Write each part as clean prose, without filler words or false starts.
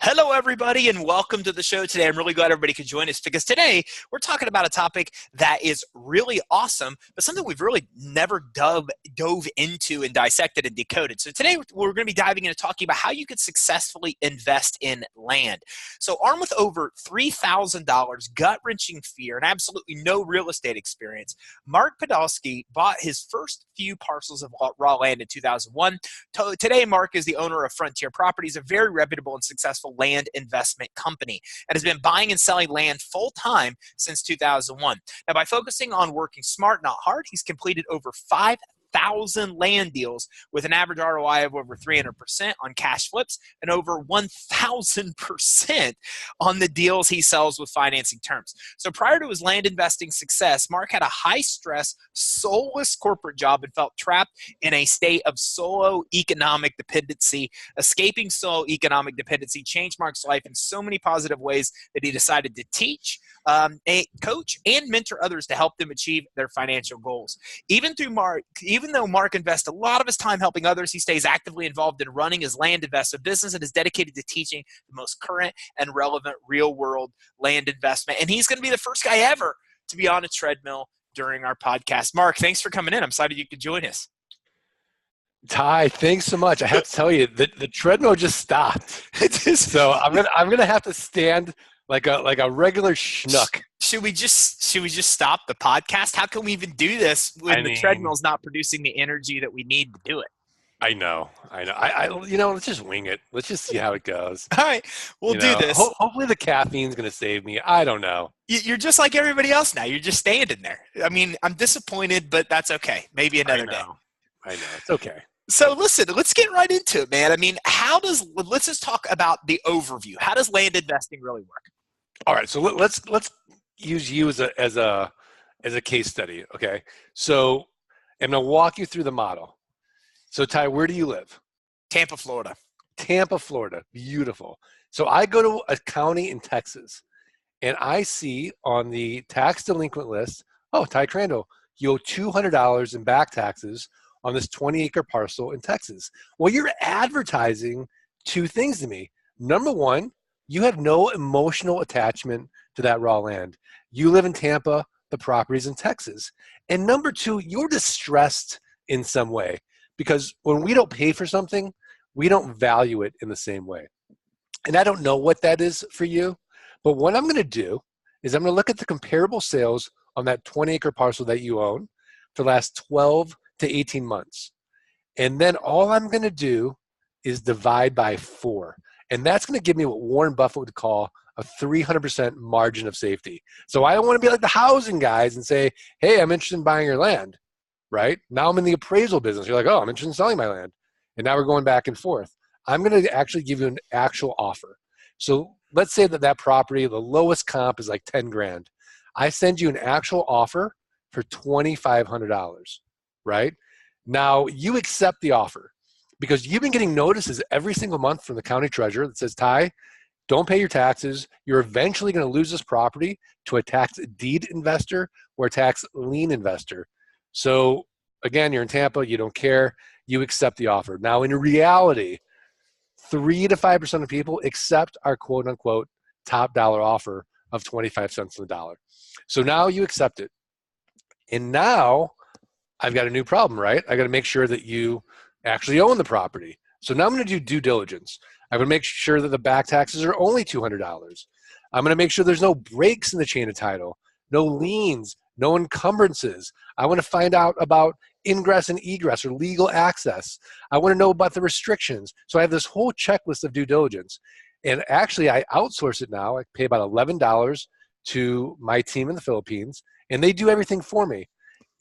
Hello, everybody, and welcome to the show today. I'm really glad everybody could join us because today we're talking about a topic that is really awesome, but something we've really never dove into and dissected and decoded. So today we're going to be diving into talking about how you could successfully invest in land. So armed with over $3,000 gut-wrenching fear and absolutely no real estate experience, Mark Podolsky bought his first few parcels of raw land in 2001. Today, Mark is the owner of Frontier Properties, a very reputable and successful land investment company, and has been buying and selling land full-time since 2001. Now, by focusing on working smart, not hard, he's completed over 5,000 land deals with an average ROI of over 300% on cash flips and over 1,000% on the deals he sells with financing terms. So prior to his land investing success, Mark had a high-stress, soulless corporate job and felt trapped in a state of solo-economic dependency. Escaping solo-economic dependency changed Mark's life in so many positive ways that he decided to teach, coach, and mentor others to help them achieve their financial goals. Even though Mark invests a lot of his time helping others, he stays actively involved in running his land investment business and is dedicated to teaching the most current and relevant real-world land investment. And he's going to be the first guy ever to be on a treadmill during our podcast. Mark, thanks for coming in. I'm excited you could join us. Ty, thanks so much. I have to tell you, the treadmill just stopped. So I'm gonna have to stand like a regular schnook. Should we just stop the podcast? How can we even do this when the treadmill's not producing the energy that we need to do it? I know. Let's just wing it. Let's just see how it goes. All right, we'll do this. Hopefully the caffeine's gonna save me. I don't know. You're just like everybody else now. You're just standing there. I mean, I'm disappointed, but that's okay. Maybe another day. I know. It's okay. So listen, let's get right into it, man. I mean, let's just talk about the overview. How does land investing really work? All right, so let's use you as a case study, okay? So I'm gonna walk you through the model. So Ty, where do you live? Tampa, Florida. Tampa, Florida. Beautiful. So I go to a county in Texas, and I see on the tax delinquent list, oh, Ty Crandall, you owe $200 in back taxes on this 20-acre parcel in Texas. Well, you're advertising two things to me. Number one, you have no emotional attachment to that raw land. You live in Tampa, the property's in Texas. And number two, you're distressed in some way because when we don't pay for something, we don't value it in the same way. And I don't know what that is for you, but what I'm gonna do is I'm gonna look at the comparable sales on that 20-acre parcel that you own for the last 12 to 18 months. And then all I'm gonna do is divide by 4. And that's gonna give me what Warren Buffett would call a 300% margin of safety. So I don't wanna be like the housing guys and say, hey, I'm interested in buying your land, right? Now I'm in the appraisal business. You're like, oh, I'm interested in selling my land. And now we're going back and forth. I'm gonna actually give you an actual offer. So let's say that property, the lowest comp is like 10 grand. I send you an actual offer for $2,500. Right? Now you accept the offer because you've been getting notices every single month from the county treasurer that says, Ty, don't pay your taxes. You're eventually going to lose this property to a tax deed investor or a tax lien investor. So again, you're in Tampa, you don't care, you accept the offer. Now in reality, 3 to 5% of people accept our quote unquote top dollar offer of 25 cents on the dollar. So now you accept it. And now I've got a new problem, right? I got to make sure that you actually own the property. So now I'm going to do due diligence. I'm going to make sure that the back taxes are only $200. I'm going to make sure there's no breaks in the chain of title, no liens, no encumbrances. I want to find out about ingress and egress or legal access. I want to know about the restrictions. So I have this whole checklist of due diligence. And actually, I outsource it now. I pay about $11 to my team in the Philippines, and they do everything for me.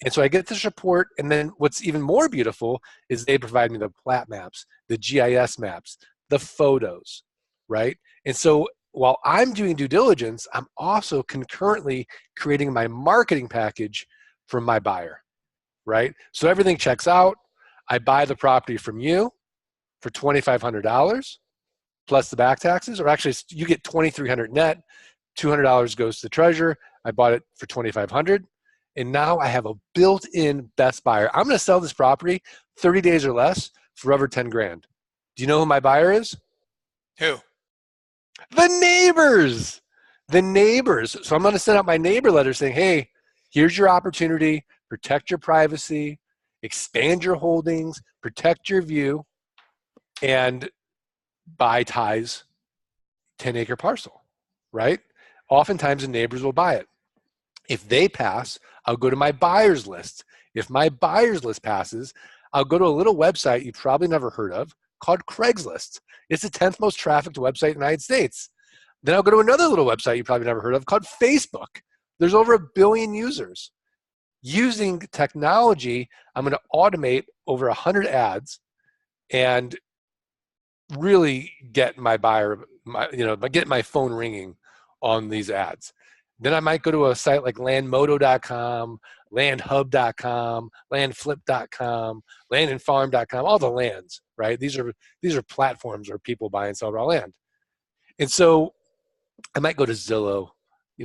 And so I get this report, and then what's even more beautiful is they provide me the plat maps, the GIS maps, the photos, right? And so while I'm doing due diligence, I'm also concurrently creating my marketing package for my buyer, right? So everything checks out. I buy the property from you for $2,500 plus the back taxes, or actually you get $2,300 net, $200 goes to the treasurer. I bought it for $2,500. And now I have a built-in best buyer. I'm going to sell this property 30 days or less for over 10 grand. Do you know who my buyer is? Who? The neighbors. The neighbors. So I'm going to send out my neighbor letter saying, hey, here's your opportunity. Protect your privacy. Expand your holdings. Protect your view. And buy Ty's 10-acre parcel, right? Oftentimes the neighbors will buy it. If they pass, I'll go to my buyers list. If my buyers list passes, I'll go to a little website you've probably never heard of called Craigslist. It's the 10th most trafficked website in the United States. Then I'll go to another little website you probably never heard of called Facebook. There's over 1 billion users. Using technology, I'm going to automate over 100 ads and really get my buyer, get my phone ringing on these ads. Then I might go to a site like landmodo.com, landhub.com, landflip.com, landandfarm.com, all the lands, right? These are platforms where people buy and sell raw land. And so I might go to Zillow,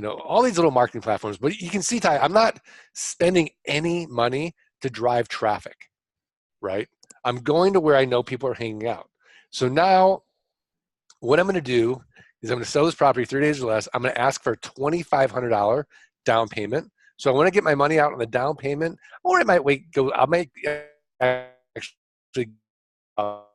all these little marketing platforms. But you can see, Ty, I'm not spending any money to drive traffic, right? I'm going to where I know people are hanging out. So now what I'm going to do is I'm going to sell this property 3 days or less. I'm going to ask for a $2,500 down payment. So I want to get my money out on the down payment, or I might I might actually sell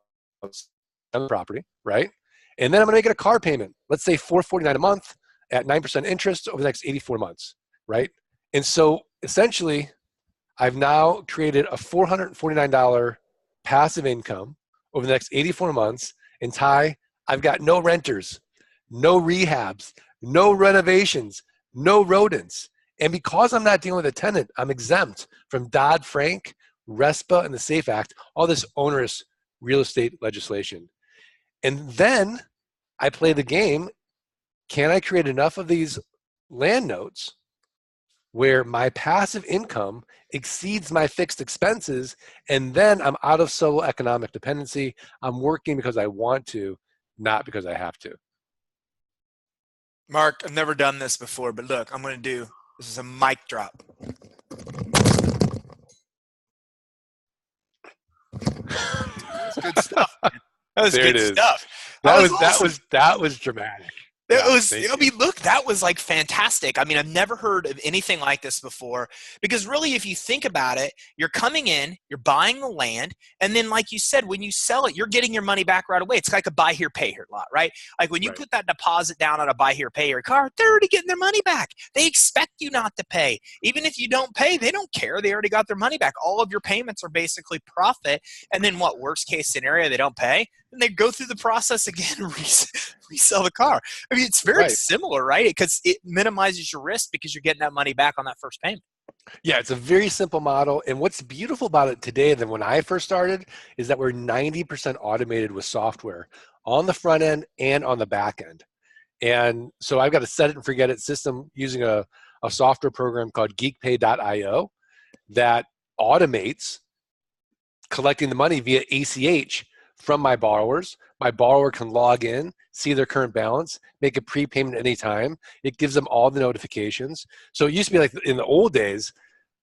the property, right? And then I'm going to make it a car payment. Let's say $449 a month at 9% interest over the next 84 months, right? And so essentially, I've now created a $449 passive income over the next 84 months. And Ty, I've got no renters, no rehabs, no renovations, no rodents. And because I'm not dealing with a tenant, I'm exempt from Dodd-Frank, RESPA, and the SAFE Act, all this onerous real estate legislation. And then I play the game. Can I create enough of these land notes where my passive income exceeds my fixed expenses, and then I'm out of solo economic dependency? I'm working because I want to, not because I have to. Mark, I've never done this before, but look, I'm going to do, this is a mic drop. That's good stuff, man. That was There good it is. stuff. That was dramatic. Look, that was like fantastic. I mean, I've never heard of anything like this before, because really, if you think about it, you're coming in, you're buying the land, and then like you said, when you sell it, you're getting your money back right away. It's like a buy here, pay here lot, right? Like when you put that deposit down on a buy here, pay here car, they're already getting their money back. They expect you not to pay. Even if you don't pay, they don't care. They already got their money back. All of your payments are basically profit. And then what, worst case scenario, they don't pay, and they go through the process again and resell the car. I mean, it's very similar, right? Because it minimizes your risk because you're getting that money back on that first payment. Yeah, it's a very simple model. And what's beautiful about it today than when I first started is that we're 90% automated with software on the front end and on the back end. And so I've got a set it and forget it system using a software program called geekpay.io that automates collecting the money via ACH from my borrowers. My borrower can log in, see their current balance, make a prepayment anytime. It gives them all the notifications. So it used to be like in the old days,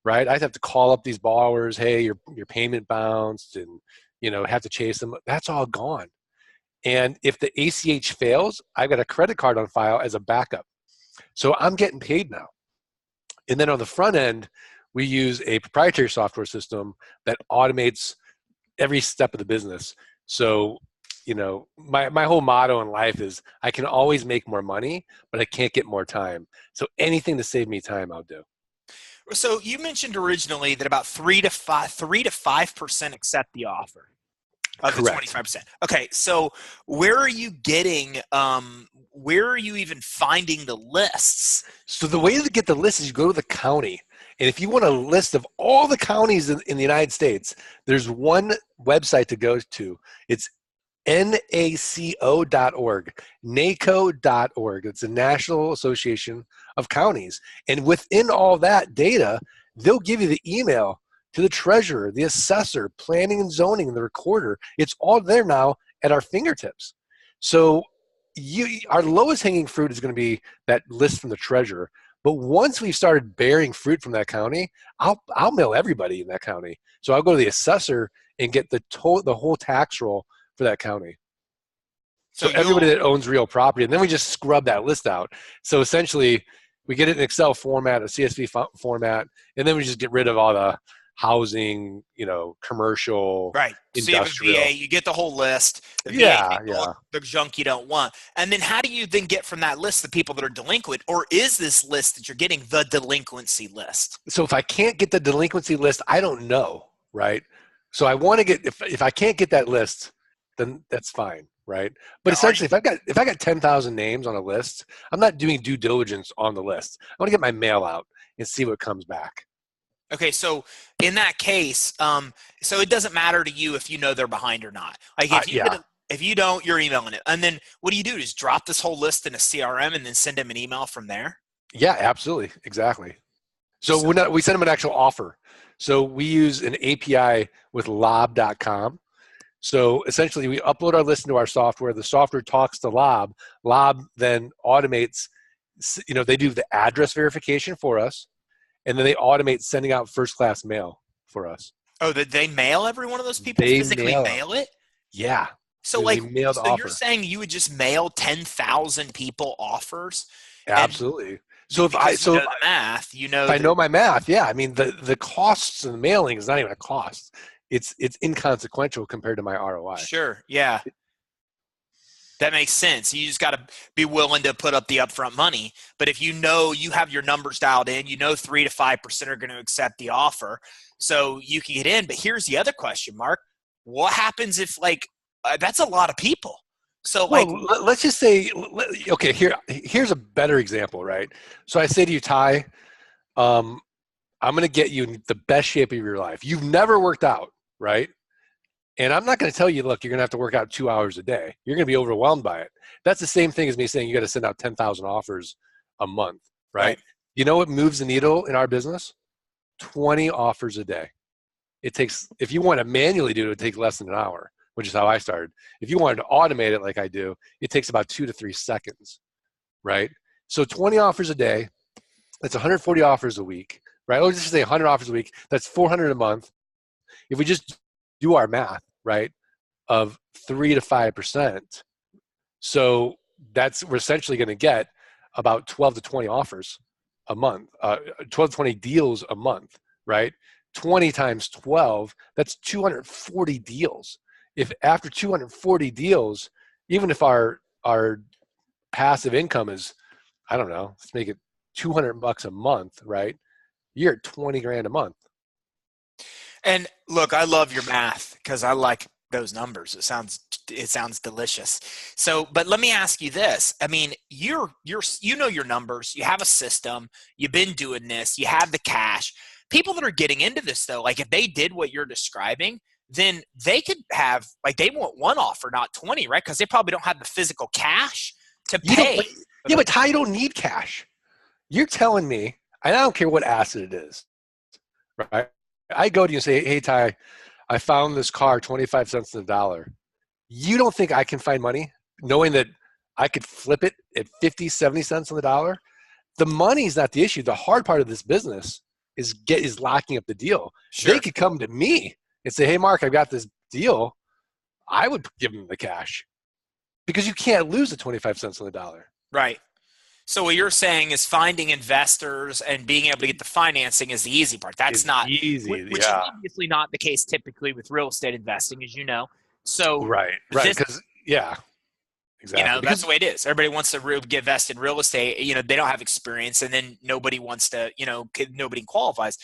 right? I'd have to call up these borrowers, hey, your payment bounced, and have to chase them. That's all gone. And if the ACH fails, I've got a credit card on file as a backup. So I'm getting paid now. And then on the front end, we use a proprietary software system that automates every step of the business. So, my whole motto in life is I can always make more money, but I can't get more time. So anything to save me time, I'll do. So you mentioned originally that about 3 to 5% accept the offer of the 25%. Okay, so where are you getting? Where are you even finding the lists? So the way to get the list is you go to the county. And if you want a list of all the counties in the United States, there's one website to go to. It's NACO.org, NACO.org. It's the National Association of Counties. And within all that data, they'll give you the email to the treasurer, the assessor, planning and zoning, and the recorder. It's all there now at our fingertips. So our lowest hanging fruit is going to be that list from the treasurer. But once we've started bearing fruit from that county, I'll mail everybody in that county. So I'll go to the assessor and get the whole tax roll for that county. So So everybody that owns real property, and then we just scrub that list out. So essentially, we get it in Excel format, a CSV format, and then we just get rid of all the housing, commercial, right. So you have a VA, industrial. you get the whole list. The VA Yeah, takes all yeah. the junk you don't want. And then how do you then get from that list the people that are delinquent? Or is this list that you're getting the delinquency list? So if I can't get the delinquency list, I don't know, right? So I want to get if I can't get that list, then that's fine, right? But Now, are you essentially, if I got 10,000 names on a list, I'm not doing due diligence on the list. I want to get my mail out and see what comes back. okay? So in that case, so it doesn't matter to you if you know they're behind or not. Like Yeah, if you don't, you're emailing it. And then what do you do? Just drop this whole list in a CRM and then send them an email from there? yeah, absolutely, exactly. So So, we send them an actual offer. So we use an API with lob.com. So essentially, we upload our list into our software. The software talks to Lob. Lob then automates. They do the address verification for us, and then they automate sending out first-class mail for us. oh, that they mail every one of those people, They physically mail them. mail it? Yeah, So they like, mail the so you're offer. saying you would just mail 10,000 people offers, and Absolutely. So because you know the math, you if know I that. know my math, yeah, I mean the costs of the mailing is not even a cost. It's inconsequential compared to my ROI. Sure, yeah, that makes sense. You just got to be willing to put up the upfront money. But if you know you have your numbers dialed in, you know 3 to 5% are going to accept the offer, so you can get in. But here's the other question, Mark: what happens if that's a lot of people? So Well, let's just say, okay, here's a better example, right? So I say to you, Ty, um, I'm going to get you in the best shape of your life. You've never worked out, right? And I'm not going to tell you, look, you're going to have to work out 2 hours a day. You're going to be overwhelmed by it. That's the same thing as me saying you got to send out 10,000 offers a month, right? right, You know what moves the needle in our business? 20 offers a day. It takes, if you want to manually do it, it takes less than an hour, which is how I started. If you wanted to automate it like I do, it takes about 2 to 3 seconds, right? So 20 offers a day, that's 140 offers a week, right? Let's just say 100 offers a week, that's 400 a month. If we just do our math, right, of 3 to 5%, so we're essentially going to get about 12 to 20 offers a month, 12 to 20 deals a month, right? 20 times 12, that's 240 deals. If after 240 deals, even if our passive income is, I don't know, let's make it $200 a month, right? You're at 20 grand a month. and look, I love your math because I like those numbers. It sounds delicious. So, but let me ask you this. I mean, you know your numbers. You have a system. You've been doing this. You have the cash. People that are getting into this though, like if they did what you're describing, then they could have they want one offer, not 20, right? Because they probably don't have the physical cash to You don't, pay. yeah, but Ty, you don't need cash. You're telling me, and I don't care what asset it is, right? I go to you and say, hey, Ty, I found this car 25 cents on the dollar. You don't think I can find money knowing that I could flip it at 50, 70 cents on the dollar? The money's not the issue. The hard part of this business is locking up the deal. They Sure. could come to me and say, hey, Mark, I've got this deal. I would give them the cash because you can't lose the 25 cents on the dollar. Right. So what you're saying is finding investors and being able to get the financing is the easy part. That's It's not, easy. which is Yeah. obviously not the case typically with real estate investing, as you know. So Right. this, Because, yeah, exactly. that's Because, the way it is. Everybody wants to get vested in real estate. They don't have experience, and then nobody wants to. Nobody qualifies.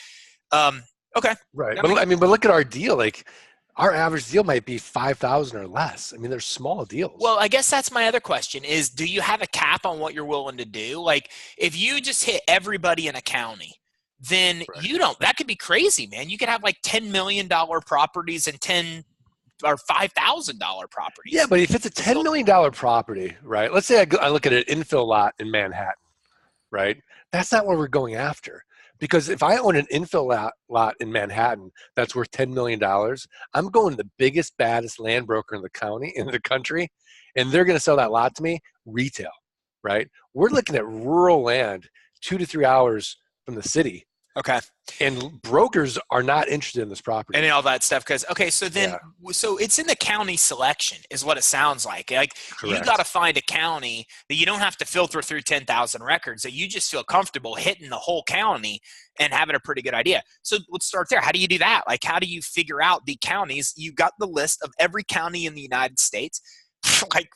Okay. right. That But makes, I mean, but look at our deal. Like, our average deal might be 5,000 or less. I mean, they're small deals. well, I guess that's my other question: is do you have a cap on what you're willing to do? Like, if you just hit everybody in a county, then Right. you don't. That could be crazy, man. You could have like $10 million properties and 10 or $5,000 properties. Yeah, but if it's a $10 million property, right? Let's say I look at an infill lot in Manhattan, right? That's not what we're going after. Because if I own an infill lot in Manhattan that's worth $10 million, I'm going to the biggest, baddest land broker in the county, in the country, and they're going to sell that lot to me retail, right? We're looking at rural land 2 to 3 hours from the city. Okay. And brokers are not interested in this property. And all that stuff. Because, okay, so then, Yeah, so it's in the county selection is what it sounds like. Like you got to correct. find a county that you don't have to filter through 10,000 records, that you just feel comfortable hitting the whole county and having a pretty good idea. So let's start there. How do you do that? Like, how do you figure out the counties? You got the list of every county in the United States. Like,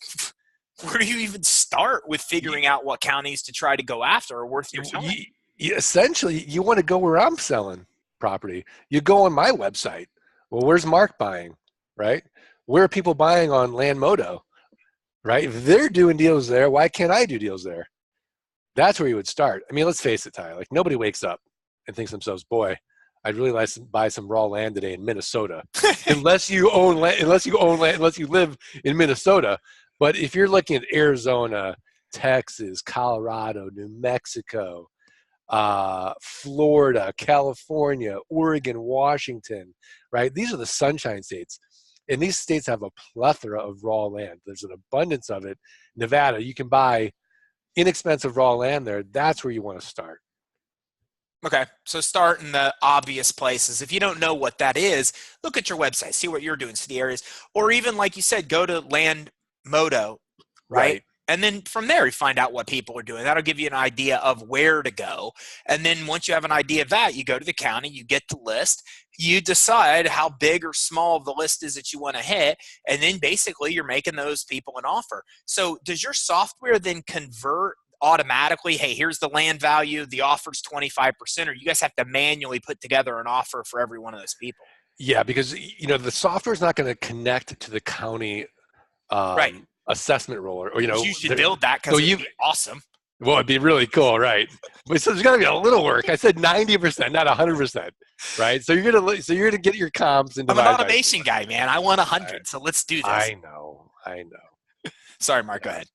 where do you even start with figuring out what counties to try to go after are worth your time? Essentially, you want to go where I'm selling property. You go on my website. Well, where's Mark buying, right? Where are people buying on Landmodo, right? If they're doing deals there, why can't I do deals there? That's where you would start. I mean, let's face it, Ty. Like, nobody wakes up and thinks to themselves, boy, I'd really like to buy some raw land today in Minnesota. Unless you own land, unless you live in Minnesota. But if you're looking at Arizona, Texas, Colorado, New Mexico, Florida, California, Oregon, Washington, right? These are the sunshine states. And these states have a plethora of raw land. There's an abundance of it. Nevada, you can buy inexpensive raw land there. That's where you want to start. Okay, so start in the obvious places. If you don't know what that is, look at your website, see what you're doing, see the areas, or even like you said, go to Landmodo, right? Right. And then from there, you find out what people are doing. That'll give you an idea of where to go. And then once you have an idea of that, you go to the county, you get the list, you decide how big or small the list is that you want to hit, and then basically you're making those people an offer. So does your software then convert automatically, hey, here's the land value, the offer's 25%, or you guys have to manually put together an offer for every one of those people? Yeah, because the software is not going to connect to the county Right. assessment roller, or You should build that so because it would be awesome. well, it'd be really cool, right? But so there's got to be a little work. I said 90%, not 100%, right? So you're gonna get your comps and I'm an divide by automation guy, man. I want 100, right. so let's do this. I know. Sorry, Mark, go ahead.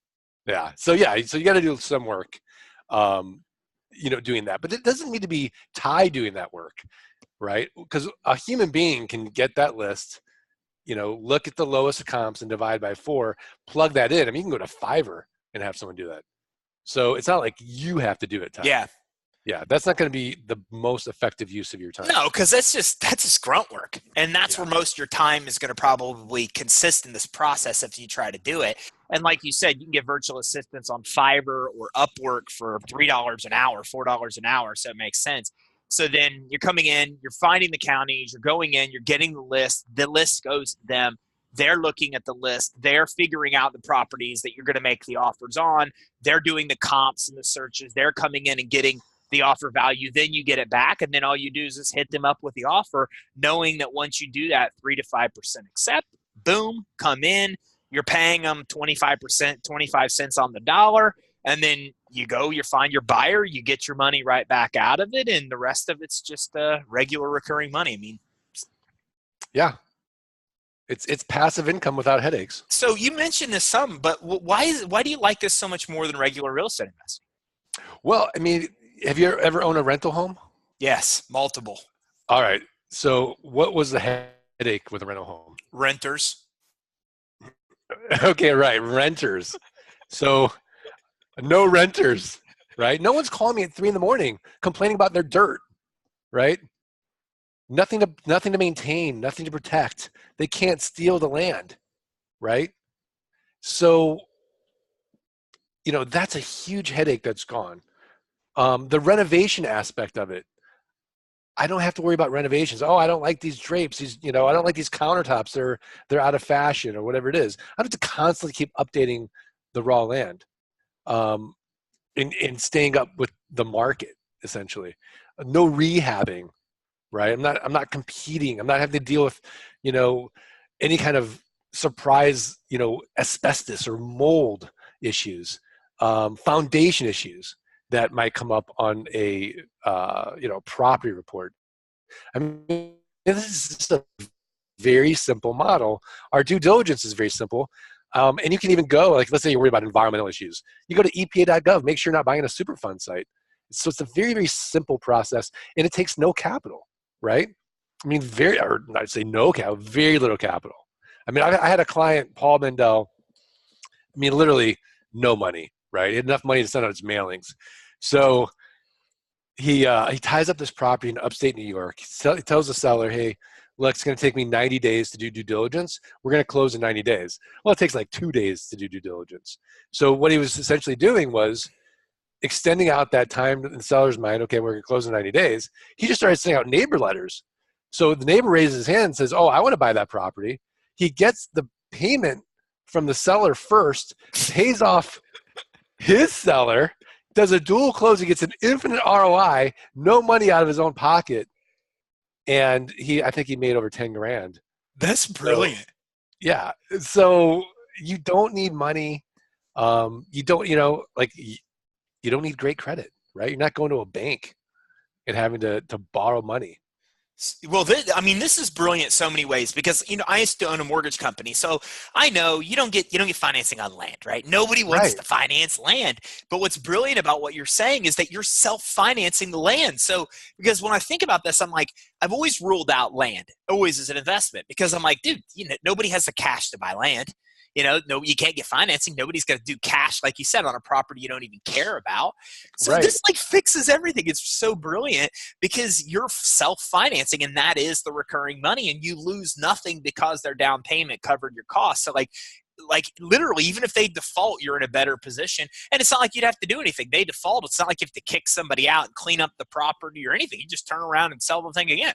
Yeah. So you got to do some work, doing that. But it doesn't need to be Ty doing that work, right? Because a human being can get that list, look at the lowest comps and divide by 4, plug that in. I mean, you can go to Fiverr and have someone do that. So it's not like you have to do it, Ty. Yeah. Yeah, that's not going to be the most effective use of your time. No, because that's just grunt work. And that's where most of your time is going to probably consist in this process if you try to do it. And like you said, you can get virtual assistants on Fiverr or Upwork for $3 an hour, $4 an hour. So it makes sense. So then you're coming in, you're finding the counties, you're going in, you're getting the list goes to them. They're looking at the list. They're figuring out the properties that you're going to make the offers on. They're doing the comps and the searches. They're coming in and getting the offer value. Then you get it back. And then all you do is just hit them up with the offer, knowing that once you do that, 3 to 5% accept, boom, come in. You're paying them 25%, 25 cents on the dollar. And then you find your buyer, you get your money right back out of it. And the rest of it's just regular recurring money. I mean, yeah. It's passive income without headaches. So you mentioned this some, but why do you like this so much more than regular real estate investing? Well, I mean, have you ever owned a rental home? Yes, multiple. All right. So what was the headache with a rental home? Renters. Okay, right. Renters. So no renters, right? No one's calling me at 3 a.m. complaining about their dirt, right? Nothing to maintain, nothing to protect. They can't steal the land, right? So, that's a huge headache that's gone. The renovation aspect of it, I don't have to worry about renovations. Oh, I don't like these drapes. I don't like these countertops. They're out of fashion or whatever it is. I have to constantly keep updating the raw land, and staying up with the market, essentially. No rehabbing. Right. I'm not competing. I'm not having to deal with, any kind of surprise, asbestos or mold issues, foundation issues that might come up on a, property report. I mean, this is just a very simple model. Our due diligence is very simple. And you can even go, like, let's say you're worried about environmental issues. You go to EPA.gov, make sure you're not buying a Superfund site. So it's a very, very simple process, and it takes no capital. Right? I mean, I'd say no capital, very little capital. I mean, I had a client, Paul Mendel, I mean, literally no money, right? He had enough money to send out his mailings. So he ties up this property in upstate New York. He tells the seller, "Hey, look, it's going to take me 90 days to do due diligence. We're going to close in 90 days." Well, it takes like 2 days to do due diligence. So what he was essentially doing was extending out that time in the seller's mind. Okay, we're going to close in 90 days. He just started sending out neighbor letters. So the neighbor raises his hand and says, "Oh, I want to buy that property." He gets the payment from the seller first, pays off his seller, does a dual close. He gets an infinite ROI, no money out of his own pocket, and I think he made over 10 grand. That's So brilliant. yeah, so you don't need money. You don't, like you don't need great credit, right? You're not going to a bank and having to borrow money. Well, this is brilliant so many ways because I used to own a mortgage company, so I know you don't get financing on land, right? Nobody wants Right. to finance land, but what's brilliant about what you're saying is that you're self-financing the land. So because when I think about this, I'm like, I've always ruled out land always as an investment because I'm like, dude, nobody has the cash to buy land. No, you can't get financing. Nobody's going to do cash, like you said, on a property you don't even care about. So Right. this like fixes everything. It's so brilliant because you're self-financing and that is the recurring money and you lose nothing because their down payment covered your costs. So like literally, even if they default, you're in a better position. And it's not like you'd have to do anything. They default. It's not like you have to kick somebody out and clean up the property or anything. You just turn around and sell the thing again.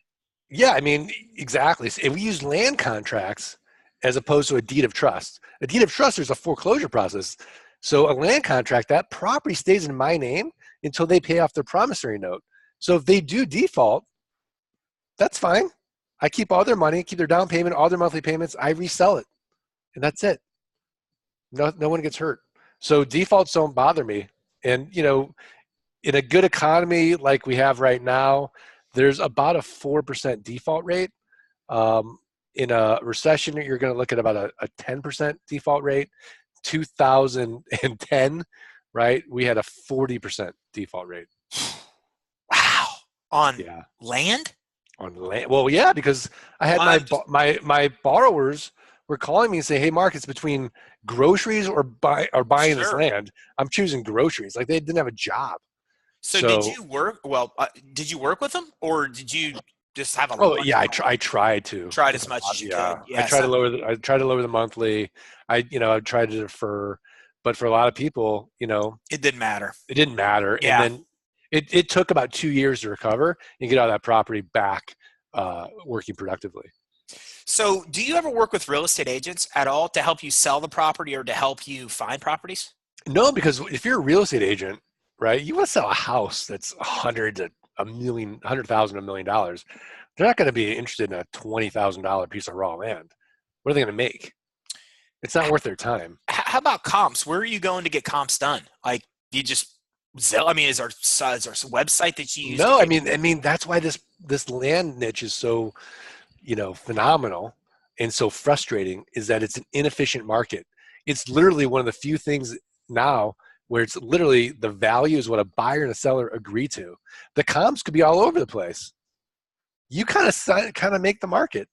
Yeah, I mean, exactly. So if we use land contracts as opposed to a deed of trust, a deed of trust, there's a foreclosure process. So a land contract, that property stays in my name until they pay off their promissory note. So if they do default, that's fine. I keep all their money, keep their down payment, all their monthly payments. I resell it, and that's it. No one gets hurt. So defaults don't bother me. And in a good economy like we have right now, there's about a 4% default rate. In a recession, you're going to look at about a 10% default rate. 2010, right? We had a 40% default rate. Wow. On Yeah, land? on land. Well, yeah, because I had Well, my borrowers were calling me and say, "Hey, Mark, it's between groceries or buying this sure. land. I'm choosing groceries." Like they didn't have a job. So did So, you work? Well, did you work with them, or did you just have a oh bunch yeah, of I tried to tried with as a much lot. as you could? Yeah, Yes. I try to lower the monthly. I tried to defer, but for a lot of people, It didn't matter. it didn't matter. And Yeah. then it took about 2 years to recover and get all that property back working productively. So, do you ever work with real estate agents at all to help you sell the property or to help you find properties? No, because if you're a real estate agent, right, you want to sell a house that's 100 to a million, 100,000, $1 million. They're not going to be interested in a $20,000 piece of raw land. What are they going to make? It's not worth their time. How about comps? Where are you going to get comps done? Like, do you just Zell? I mean, is there a website that you use to No, get? I mean that's why this land niche is so phenomenal and so frustrating is that it's an inefficient market. It's literally one of the few things now where it's literally the value is what a buyer and a seller agree to. The comps could be all over the place. You kind of make the market.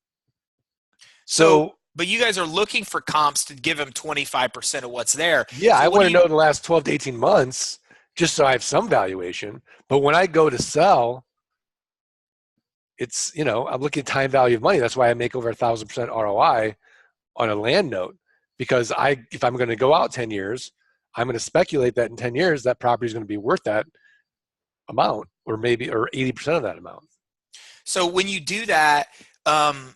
So, So but you guys are looking for comps to give them 25% of what's there. yeah, So, I what want do to you? know in the last 12 to 18 months just so I have some valuation. But when I go to sell, it's I'm looking at time value of money. That's why I make over 1,000% ROI on a land note because if I'm going to go out 10 years, I'm going to speculate that in 10 years that property is going to be worth that amount or maybe or 80% of that amount. So when you do that, um,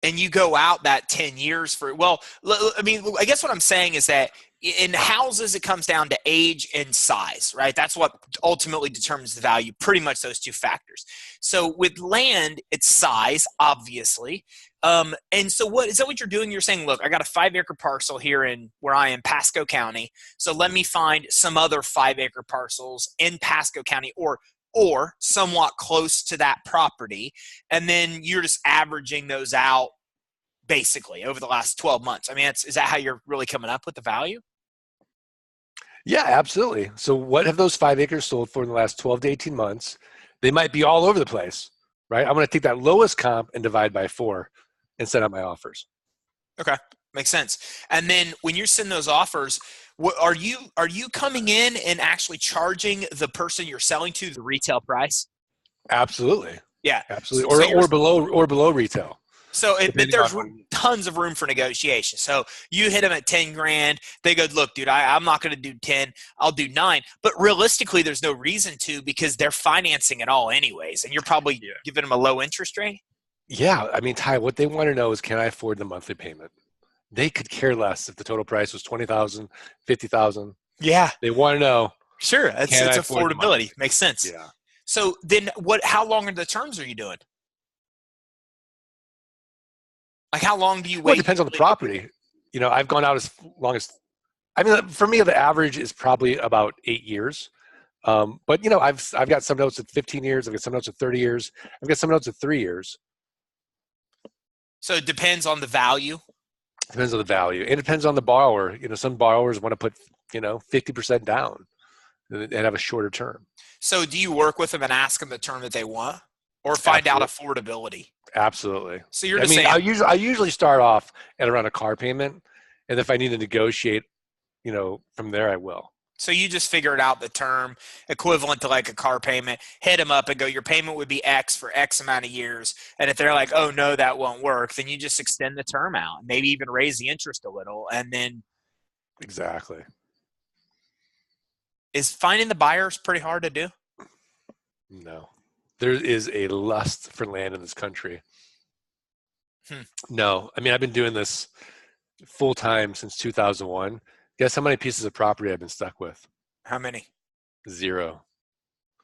and you go out that 10 years for, well, I mean, I guess what I'm saying is that in houses, it comes down to age and size, right? That's what ultimately determines the value, pretty much those two factors. So with land, it's size, obviously. And so is that what you're doing? You're saying, look, I got a 5-acre parcel here in where I am, Pasco County. So let me find some other 5-acre parcels in Pasco County or somewhat close to that property. And then you're just averaging those out basically over the last 12 months. I mean, is that how you're really coming up with the value? Yeah, absolutely. So what have those 5 acres sold for in the last 12 to 18 months? They might be all over the place, right? I'm going to take that lowest comp and divide by 4 and set up my offers. Okay. Makes sense. And then when you're sending those offers, Are you coming in and actually charging the person you're selling to the retail price? Absolutely. Yeah. Absolutely. So you're Or below retail, but depending there's on what. tons of room for negotiation. So you hit them at 10 grand. They go, look, dude, I'm not going to do 10. I'll do 9. But realistically, there's no reason to because they're financing it all anyways. And you're probably giving them a low interest rate. Yeah. I mean, Ty, what they want to know is, can I afford the monthly payment? They could care less if the total price was 20,000, 50,000. Yeah. They want to know, Sure. It's can I afford the monthly? affordability. Makes sense. Yeah. So then how long are the terms are you doing? Like how long do you Well, it wait? depends on the property. I've gone out as long as, I mean, for me, the average is probably about 8 years. But I've got some notes at 15 years. I've got some notes at 30 years. I've got some notes at 3 years. So it depends on the value. Depends on the value. And it depends on the borrower. Some borrowers want to put, 50% down and have a shorter term. So do you work with them and ask them the term that they want or find out affordability? Absolutely. So you're I just mean, saying, I usually start off at around a car payment. And if I need to negotiate, from there I will. so you just figured out the term equivalent to like a car payment, hit them up and go, your payment would be X for X amount of years. And if they're like, oh, no, that won't work, then you just extend the term out, maybe even raise the interest a little. And then Exactly. is finding the buyers pretty hard to do? No. There is a lust for land in this country. No. I mean, I've been doing this full time since 2001. Guess how many pieces of property I've been stuck with? How many? 0.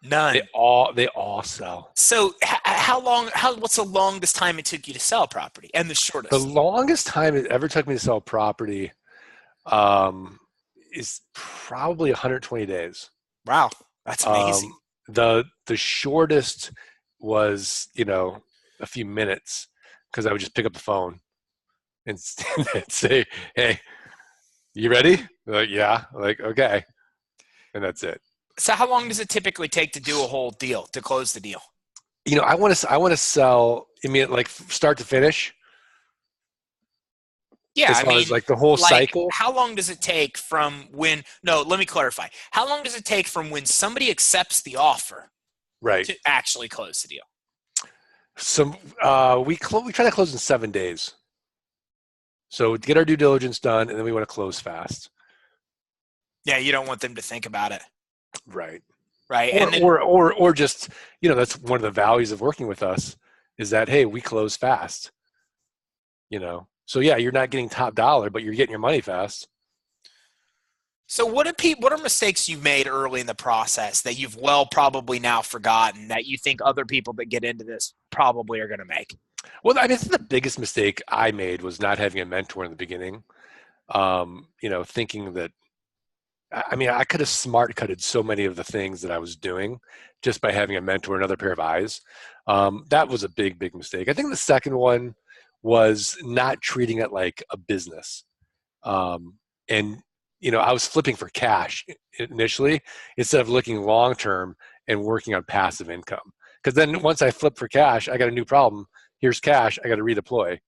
None. They all sell. So what's the longest time it took you to sell a property and the shortest? The longest time it ever took me to sell property is probably 120 days. Wow. That's amazing. The shortest was, a few minutes because I would just pick up the phone and say, hey, you ready? They're like, yeah. I'm like, okay. And that's it. So how long does it typically take to do a whole deal, to close the deal? I want to sell, like start to finish. Yeah, as far as like the whole cycle. How long does it take from when, no, let me clarify. How long does it take from when somebody accepts the offer to actually close the deal? So we try to close in 7 days. So get our due diligence done, and then we want to close fast. Yeah, you don't want them to think about it. Right. Right. Or just, that's one of the values of working with us is that, hey, we close fast. So yeah, you're not getting top dollar, but you're getting your money fast. So what are mistakes you've made early in the process that you've probably now forgotten that you think other people that get into this probably are going to make? Well, I mean, the biggest mistake I made was not having a mentor in the beginning. Thinking that, I mean, I could have smart cutted so many of the things that I was doing just by having a mentor, another pair of eyes. That was a big, big mistake. I think the second one was not treating it like a business. And I was flipping for cash initially instead of looking long-term and working on passive income. Because then once I flip for cash, I got a new problem. Here's cash. I got to redeploy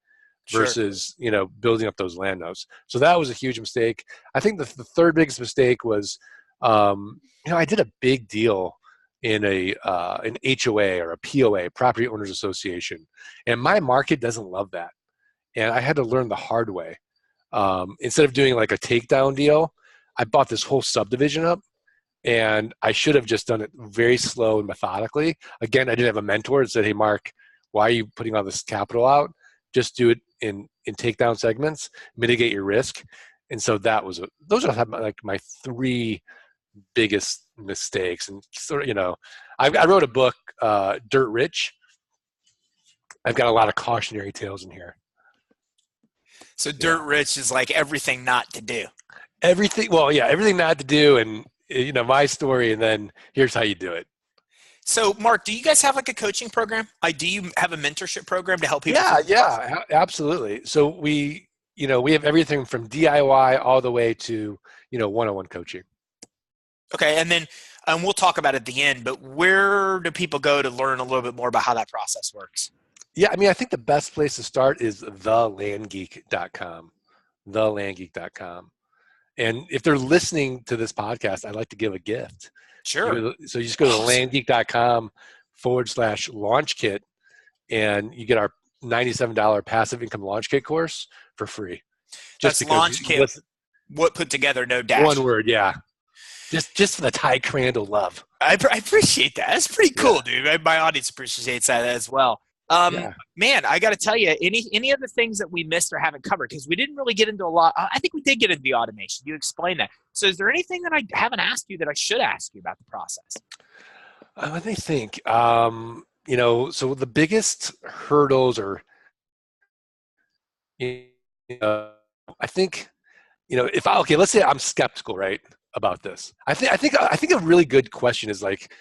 versus, building up those land notes. So that was a huge mistake. I think the third biggest mistake was, I did a big deal in an HOA or a POA, Property Owners Association. And my market doesn't love that. And I had to learn the hard way. Instead of doing like a takedown deal, I bought this whole subdivision up, and I should have just done it very slow and methodically. Again, I didn't have a mentor that said, hey, Mark, why are you putting all this capital out? Just do it in takedown segments, mitigate your risk. And so those are like my 3 biggest mistakes. And sort of, I wrote a book, Dirt Rich. I've got a lot of cautionary tales in here. So Dirt Rich is like everything not to do. Everything not to do, and my story, and then here's how you do it. So Mark, do you guys have like a coaching program? Do you have a mentorship program to help people? Yeah, absolutely. So we have everything from DIY all the way to, one-on-one coaching. Okay. And then we'll talk about it at the end, but where do people go to learn a little bit more about how that process works? Yeah, I mean, I think the best place to start is thelandgeek.com. Thelandgeek.com. And if they're listening to this podcast, I'd like to give a gift. Sure. So you just go to landgeek.com/launch kit, and you get our $97 passive income launch kit course for free. Just That's because launch kit. What put together, no dash. One word, yeah. Just for the Ty Crandall love. I appreciate that. That's pretty cool, dude. My audience appreciates that as well. Man, I got to tell you, any other things that we missed or haven't covered? Because we didn't really get into a lot. I think we did get into the automation. You explained that. So is there anything that I haven't asked you that I should ask you about the process? Let me think. So the biggest hurdles are, I think, let's say I'm skeptical, right, about this. I think a really good question is like,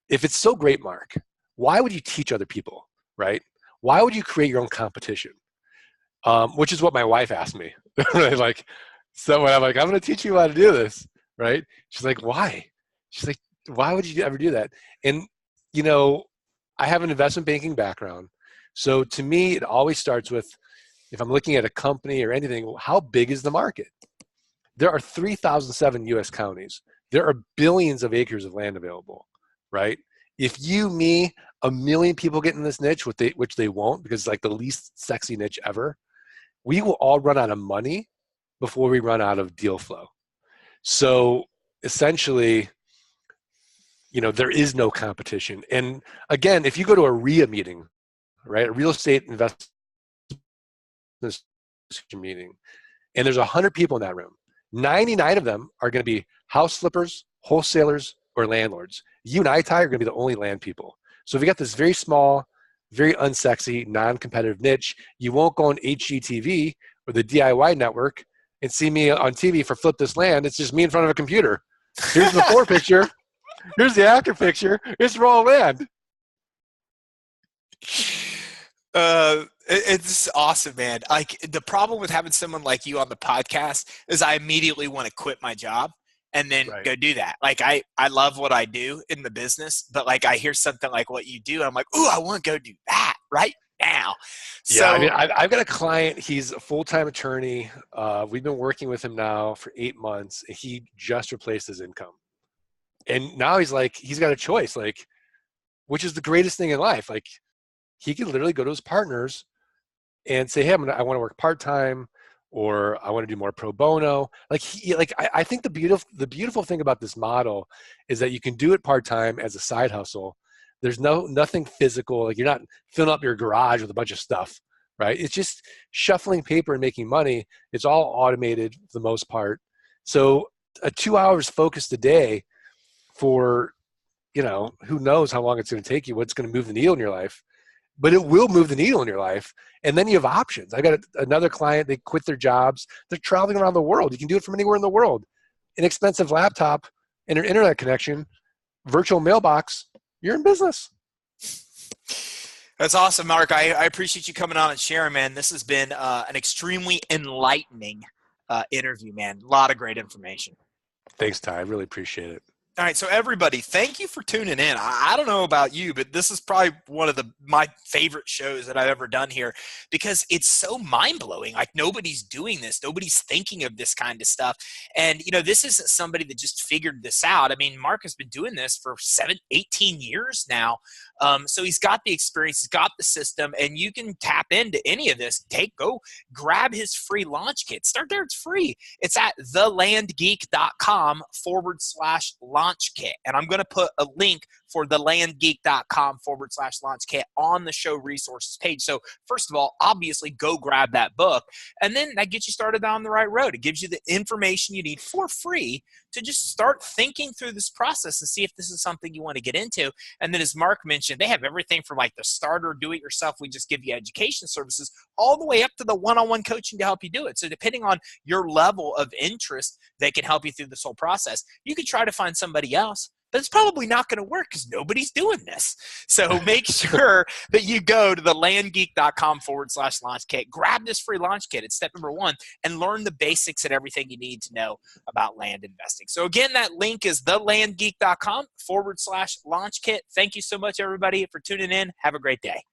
if it's so great, Mark, why would you teach other people, right? Why would you create your own competition? Which is what my wife asked me. Like, so when I'm like, I'm going to teach you how to do this, right? She's like, why? She's like, why would you ever do that? And, I have an investment banking background. So to me, it always starts with, if I'm looking at a company or anything, how big is the market? There are 3,007 U.S. counties. There are billions of acres of land available, right? If a million people get in this niche, which they won't, because it's like the least sexy niche ever, we will all run out of money before we run out of deal flow. So essentially, there is no competition. And again, if you go to a RIA meeting, right, a real estate investment meeting, and there's 100 people in that room, 99 of them are going to be house flippers, wholesalers, or landlords. You and I, Ty, are going to be the only land people. So if you got this very small, very unsexy, non-competitive niche, you won't go on HGTV or the DIY network and see me on TV for Flip This Land. It's just me in front of a computer. Here's the before picture. Here's the after picture. It's raw land. It's awesome, man. Like, the problem with having someone like you on the podcast is I immediately want to quit my job and then go do that. Like, I love what I do in the business, but like, I hear something like what you do, and I'm like, ooh, I want to go do that right now. Yeah, I mean, I've got a client. He's a full-time attorney. We've been working with him now for 8 months. He just replaced his income. And now he's got a choice, like, which is the greatest thing in life. Like, he can literally go to his partners and say, hey, I want to work part-time, or I want to do more pro bono. I think the beautiful thing about this model is that you can do it part-time as a side hustle. There's nothing physical. Like, you're not filling up your garage with a bunch of stuff, right? It's just shuffling paper and making money. It's all automated for the most part. So 2 hours focused a day for, who knows how long it's going to take you, what's going to move the needle in your life, but it will move the needle in your life. And then you have options. I got another client, they quit their jobs. They're traveling around the world. You can do it from anywhere in the world. Inexpensive laptop and an internet connection, virtual mailbox, you're in business. That's awesome, Mark. I appreciate you coming on and sharing, man. This has been an extremely enlightening interview, man. A lot of great information. Thanks, Ty. I really appreciate it. All right, so everybody, thank you for tuning in. I don't know about you, but this is probably one of my favorite shows that I've ever done here, because it's so mind-blowing. Like, nobody's doing this. Nobody's thinking of this kind of stuff. And, this isn't somebody that just figured this out. I mean, Mark has been doing this for 18 years now. So he's got the experience, he's got the system, and you can tap into any of this. Go grab his free launch kit. Start there. It's free. It's at thelandgeek.com/launch kit. And I'm going to put a link for thelandgeek.com/launch kit on the show resources page. So first of all, obviously go grab that book, and then that gets you started down the right road. It gives you the information you need for free to just start thinking through this process and see if this is something you want to get into. And then, as Mark mentioned, they have everything from like the starter do-it-yourself, we just give you education services, all the way up to the one-on-one coaching to help you do it. So depending on your level of interest, they can help you through this whole process. You could try to find somebody else, but it's probably not going to work because nobody's doing this. So make sure that you go to thelandgeek.com/launch kit, grab this free launch kit. It's step number 1, and learn the basics and everything you need to know about land investing. So again, that link is thelandgeek.com/launch kit. Thank you so much, everybody, for tuning in. Have a great day.